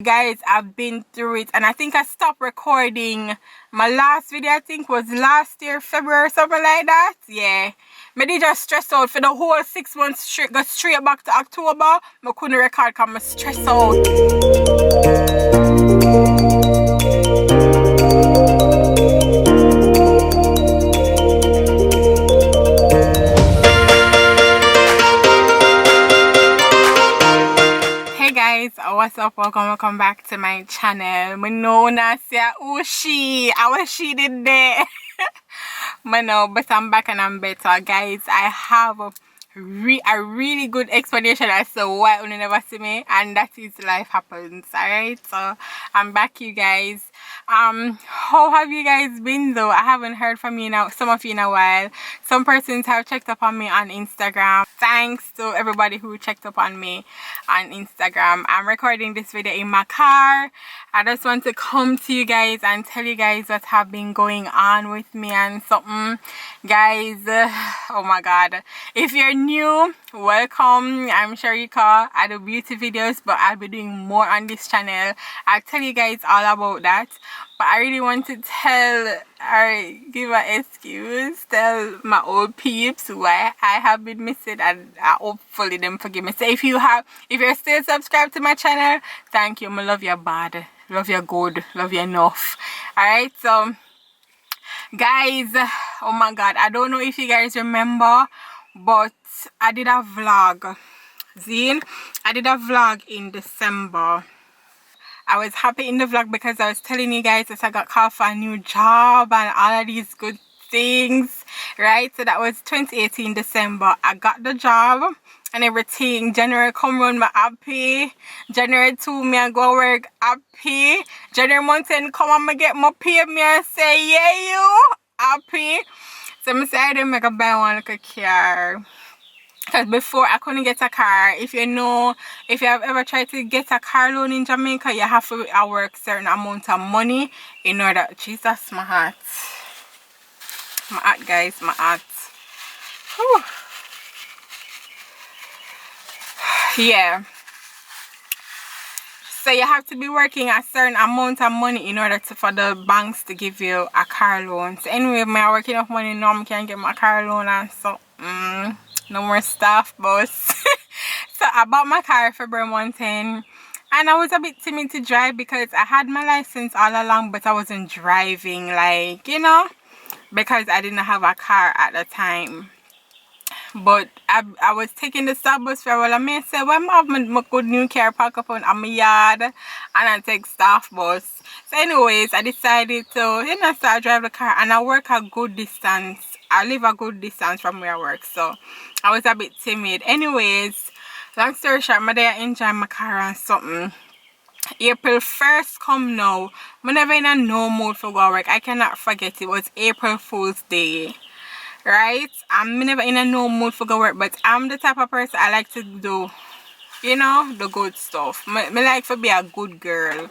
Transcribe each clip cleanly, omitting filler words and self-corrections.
Guys, I've been through it, and I think I stopped recording my last video. I think was last year February or something like that. Yeah, maybe just stressed out for the whole 6 months straight. Got straight back to October. I couldn't record because I'm stressed out. What's up? Welcome back to my channel. I know Nasia Ushi. I wish she did that. But I'm back and I'm better, guys. I have a really good explanation as to why you never see me, and that is life happens. Alright, so I'm back, you guys. How have you guys been though? I haven't heard from you now, some of you in a while. Some persons have checked up on me on Instagram. Thanks to everybody who checked up on me on Instagram. I'm recording this video in my car. I just want to come to you guys and tell you guys what have been going on with me and something, guys. Oh my god, if you're new, welcome. I'm Sherica. I do beauty videos, but I'll be doing more on this channel. I'll tell you guys all about that. But I really want to give an excuse, tell my old peeps why I have been missing, and hopefully them forgive me. So if you're still subscribed to my channel, thank you. I love you bad, love you good, love you enough. Alright, so guys, oh my god, I don't know if you guys remember, but I did a vlog. I did a vlog in December. I was happy in the vlog because I was telling you guys that I got called for a new job and all of these good things, right? So that was 2018 December. I got the job and everything. January come round, me happy. January 2, me I go work happy. January month end come and me get my pay, me and say, yeah, you happy. So I say I didn't make a buy one like a car. Because before I couldn't get a car. If you have ever tried to get a car loan in Jamaica, you have to work certain amount of money in order. Jesus, my heart. My heart, guys, my heart. Whew. Yeah. So you have to be working a certain amount of money in order for the banks to give you a car loan. So anyway, I work enough money now, I can get my car loan, and so no more stuff, boss. So I bought my car February 110, and I was a bit timid to drive because I had my license all along, but I wasn't driving, like, you know, because I didn't have a car at the time. But I was taking the sub bus for a while. I may say, well, I have my good new car park up on my yard, and I take staff bus. So anyways, I decided to, start drive the car, and I work a good distance. I live a good distance from where I work, so I was a bit timid. Anyways, long story short, my day I enjoy my car and something. April 1st come now. I'm never in a no mood for go work. I cannot forget it was April Fool's Day. Right? I'm never in a no mood for go work, but I'm the type of person I like to do, the good stuff. I like to be a good girl.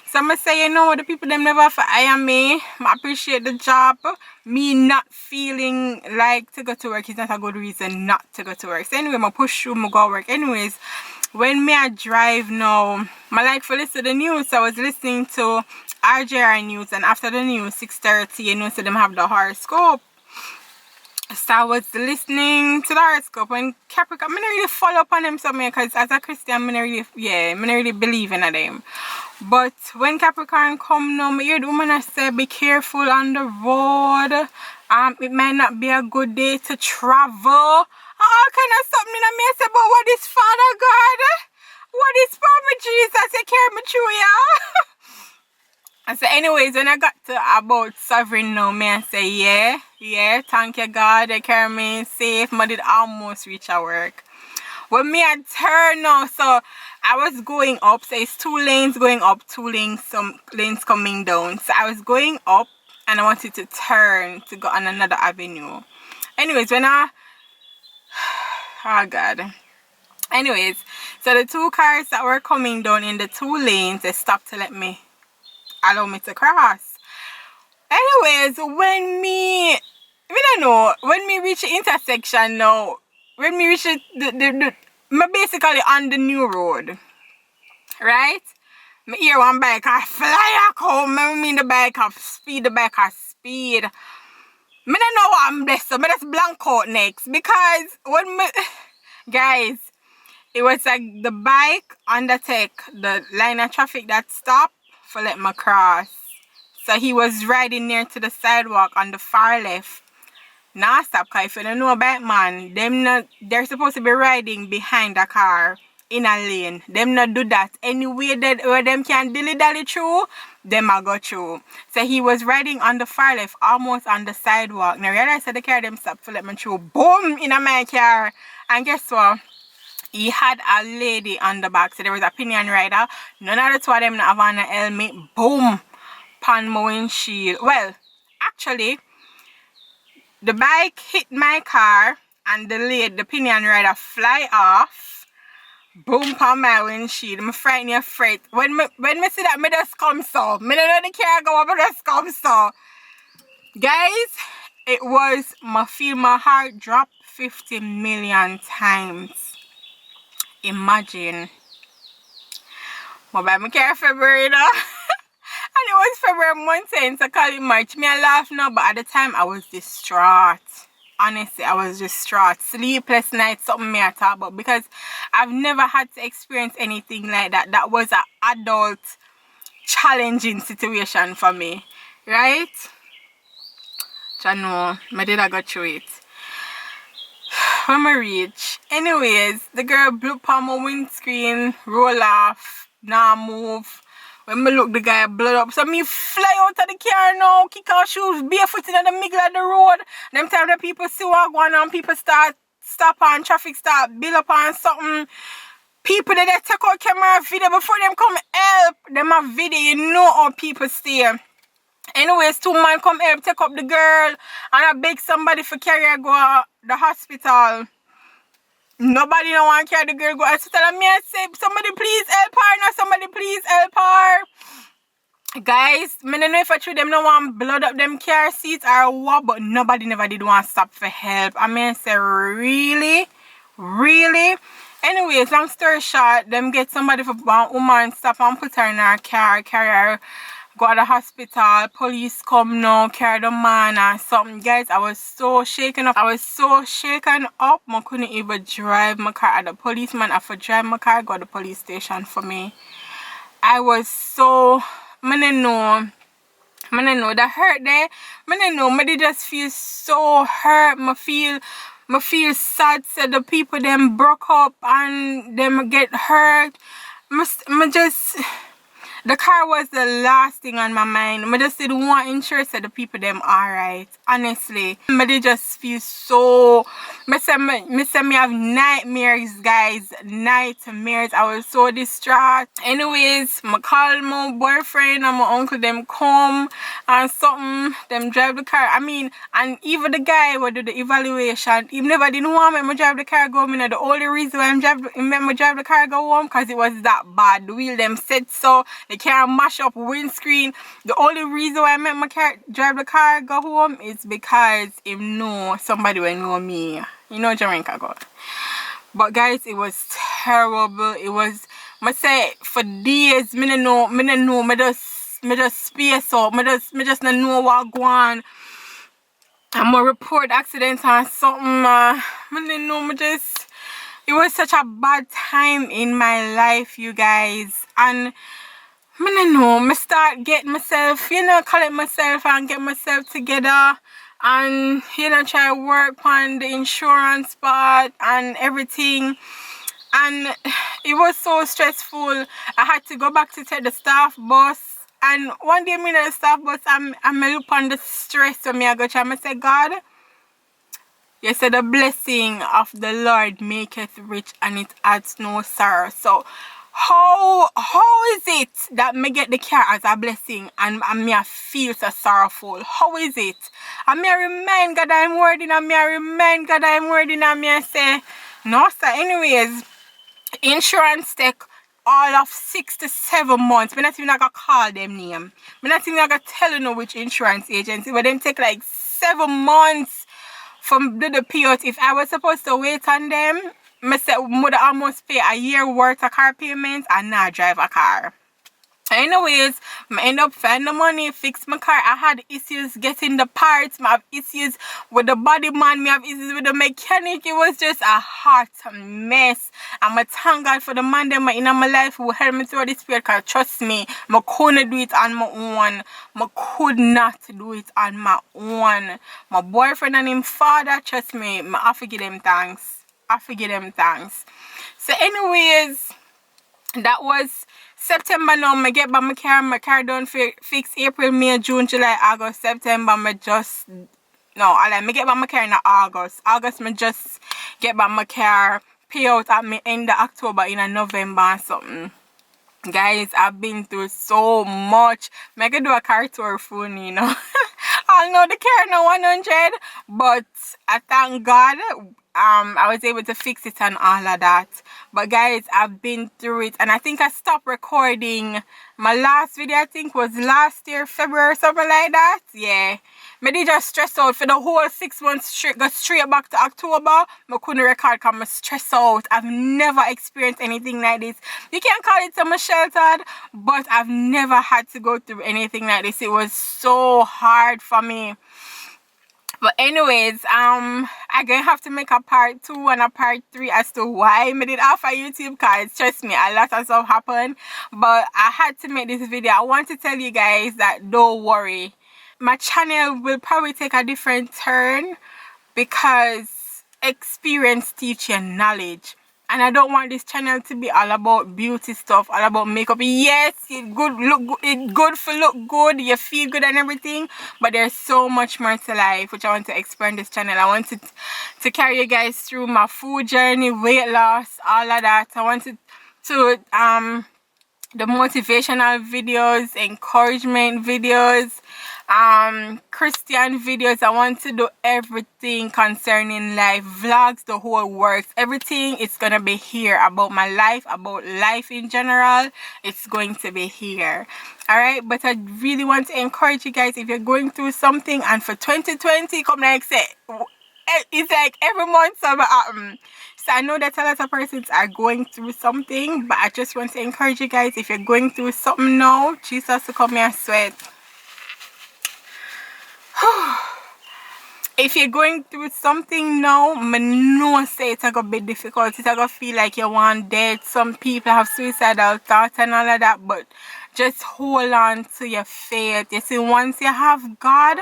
So I'm say, the people them never for hire me. I appreciate the job. Me not feeling like to go to work is not a good reason not to go to work. So anyway, I push through, I go work. Anyways, when I drive now, I like to listen to the news. So I was listening to RJR News, and after the news, 6:30, so them have the horoscope. So I was listening to the horoscope, and Capricorn, I don't really follow up on them something because as a Christian, I don't really believe in them. But when Capricorn come now, I hear the woman say, be careful on the road. It might not be a good day to travel. All kind of something I may say, but what is Father God? What is Papa Jesus? You carry me through, yeah? And so anyways, when I got to about sovereign now, I say, yeah, thank you God, they carry me safe. I did almost reach our work. When me I turn now, so I was going up, so it's 2 lanes going up, 2 lanes, some lanes coming down. So I was going up and I wanted to turn to go on another avenue. Anyways, oh God. Anyways, so the 2 cars that were coming down in the 2 lanes, they stopped to allow me to cross. Anyways, when me reach the intersection now, when me reach me basically on the new road, right? Me hear one bike I fly a come. I mean the bike of speed, the bike of speed. Me don't know what I'm blessed, so me just blank out next. Because when me guys, it was like the bike undertake the line of traffic that stopped for let me cross. So he was riding near to the sidewalk on the far left. Now stop, cause if you don't know about man, they're supposed to be riding behind the car in a lane. Them not do that. Anyway that where them can dilly-dally through, them a go through. So he was riding on the far left, almost on the sidewalk. Now realize that the car them stop to let me through. Boom! In my car. And guess what? He had a lady on the back. So there was a pinion rider. None of the two of them have on a helmet. Boom! Pan my windshield. Well, actually, the bike hit my car and the pinion rider fly off. Boom on my windshield. I'm frightened of freight. When me see that, me just come so. Me don't know the car go up, me just come so. Guys, it was, I feel my heart drop 50 million times. Imagine. I buy my car February though. And it was February month end, so call it March. Me I laugh now, but at the time I was distraught. Honestly, I was distraught. Sleepless nights, something me I talk about, because I've never had to experience anything like that. That was an adult challenging situation for me. Right? I know, I did I go through it. When I reach. Anyways, the girl blew on my windscreen, roll off, now move. When me look, the guy blood up. So me fly out of the car now, kick out shoes, barefoot in the middle of the road. Them time the people see what going on, people start stop on traffic start, build up on something. People that they take out camera video before them come help. Them a video, you know how people stay. Anyways, two man come help take up the girl, and I beg somebody for carry her go to the hospital. Nobody don't want to carry the girl go to the hospital. And me I say, somebody please help her. Now somebody please help her. Guys, I don't know if I treat them no one blood up them car seats or what, but nobody never did want to stop for help. I mean, I say, really? Really? Anyways, long story short, them get somebody for one woman stop and put her in her car, carry her, go to the hospital, police come now, carry the man or something. Guys, I was so shaken up. I was so shaken up, I couldn't even drive my car. The policeman had to drive my car, go to the police station for me. I was so, I don't know the hurt there. I don't know, I just feel so hurt. I feel sad, so the people them broke up and them get hurt. The car was the last thing on my mind. I just didn't want insurance, so the people them alright. Honestly. I just feel so... I say me have nightmares, guys. Nightmares. I was so distraught. Anyways, I call my boyfriend and my uncle them come and something. Them drive the car. I mean, and even the guy who do the evaluation, he never didn't want me to drive the car go home. You know, the only reason why he made me drive the car go home because it was that bad. The wheel them said so. The car mash up windscreen. The only reason why I made my car drive the car go home is because he know somebody will know me. You know Jamaica God. But guys, it was terrible. It was, I say, for days, I just space out. I just not know what go on. I'm gonna report accidents and something. It was such a bad time in my life, you guys. And I don't know, I start getting myself, collect myself and get myself together. And, try to work on the insurance part and everything. And it was so stressful. I had to go back to take the staff bus. And one day I'm in the staff bus, I'm look on the stress so I go try. I say, God, you said the blessing of the Lord maketh rich and it adds no sorrow. So how is it that me get the car as a blessing and me feel so sorrowful? How is it? And me remind God I'm worthy and me remind God I'm worthy and me say, no sir. Anyways, insurance take all of 6 to 7 months. Me not even gonna call them name. Me not even gonna tell you know which insurance agency, but them take like 7 months from the payout. If I was supposed to wait on them, I said would almost pay a year worth of car payments and not drive a car. anyways, I end up finding the money, fix my car. I had issues getting the parts. I have issues with the body man. I have issues with the mechanic. It was just a hot mess. And I thank God for the man them in my life who helped me through this period. Because trust me, I couldn't do it on my own. I could not do it on my own. My boyfriend and him father, trust me, I forgive them thanks. I forgive them thanks. So anyways, that was September. Now I get back my car done fix April, May, June, July, August, September. I get back my car in August. I just get back my car, pay out at me end of October in November and something. Guys, I've been through so much. I can do a car tour phone, you know. I know the car no 100, but I thank God I was able to fix it and all of that. But guys, I've been through it, and I think I stopped recording my last video. I think was last year February or something like that. Yeah, I did just stress out for the whole 6 months straight. Got straight back to October. I couldn't record because I'm stressed out. I've never experienced anything like this. You can't call it I'm sheltered, but I've never had to go through anything like this. It was so hard for me. But anyways, I'm gonna have to make a part 2 and a part 3 as to why I made it off of YouTube, because trust me, a lot of stuff happened. But I had to make this video. I want to tell you guys that don't worry, my channel will probably take a different turn, because experience teach you knowledge. And I don't want this channel to be all about beauty stuff, all about makeup. Yes, it's good for look good, you feel good and everything, but there's so much more to life which I want to explore in this channel. I wanted to carry you guys through my food journey, weight loss, all of that. I wanted to the motivational videos, encouragement videos, Christian videos. I want to do everything concerning life, vlogs, the whole works, everything. It's gonna be here about my life, about life in general. It's going to be here. All right, but I really want to encourage you guys, if you're going through something, and for 2020, come like say, it's like every month something happen. So I know that a lot of persons are going through something, but I just want to encourage you guys, if you're going through something now, Jesus to come here and sweat. If you're going through something now, I know say it's gonna be difficult. It's gonna feel like you want dead. Some people have suicidal thoughts and all of that, but just hold on to your faith. You see, once you have God,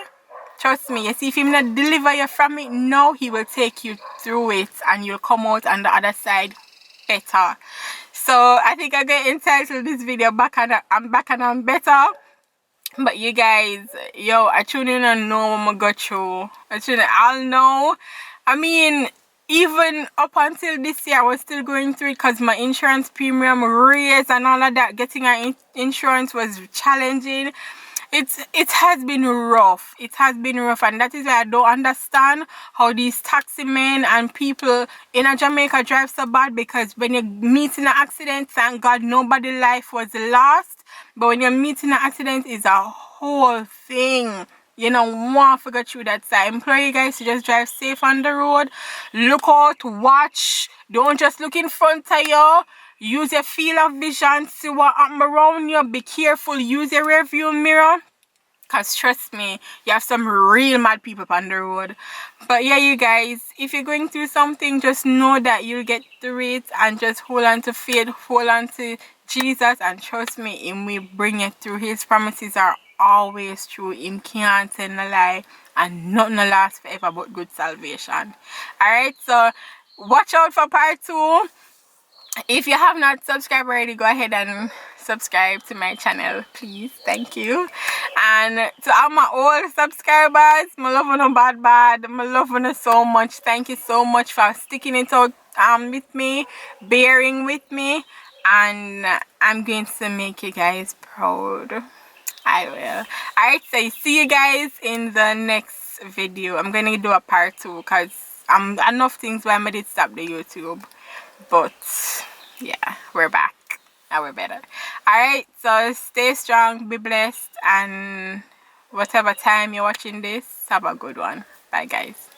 trust me, you see, if He not deliver you from it now, He will take you through it and you'll come out on the other side better. So I think I'm gonna entitle this video I'm back and I'm better. But you guys, yo, I truly don't know what I'm gonna go through. I'll know. I mean, even up until this year, I was still going through it because my insurance premium raised and all of that. Getting an insurance was challenging. It has been rough. It has been rough, and that is why I don't understand how these taxi men and people in Jamaica drive so bad, because when you meet in an accident, thank God nobody life was lost. But when you're meeting an accident, is a whole thing. You know, want to forget through that. So I implore you guys to just drive safe on the road. Look out, watch. Don't just look in front of you. Use your field of vision. See what happens around you. Be careful. Use your rear view mirror. Because trust me, you have some real mad people on the road. But yeah, you guys, if you're going through something, just know that you'll get through it. And just hold on to faith. Hold on to Jesus, and trust me, Him will bring you through. His promises are always true. Him can't tell a lie, and nothing will last forever but good salvation. Alright, so watch out for part 2. If you have not subscribed already, go ahead and subscribe to my channel, please. Thank you. And to all my old subscribers, I love you bad. I love you so much. Thank you so much for sticking it out with me, bearing with me. And I'm going to make you guys proud. I will. Alright, so see you guys in the next video. I'm going to do a part 2 because enough things where I did stop the YouTube. But yeah, we're back. Now we're better. Alright, so stay strong, be blessed, and whatever time you're watching this, have a good one. Bye guys.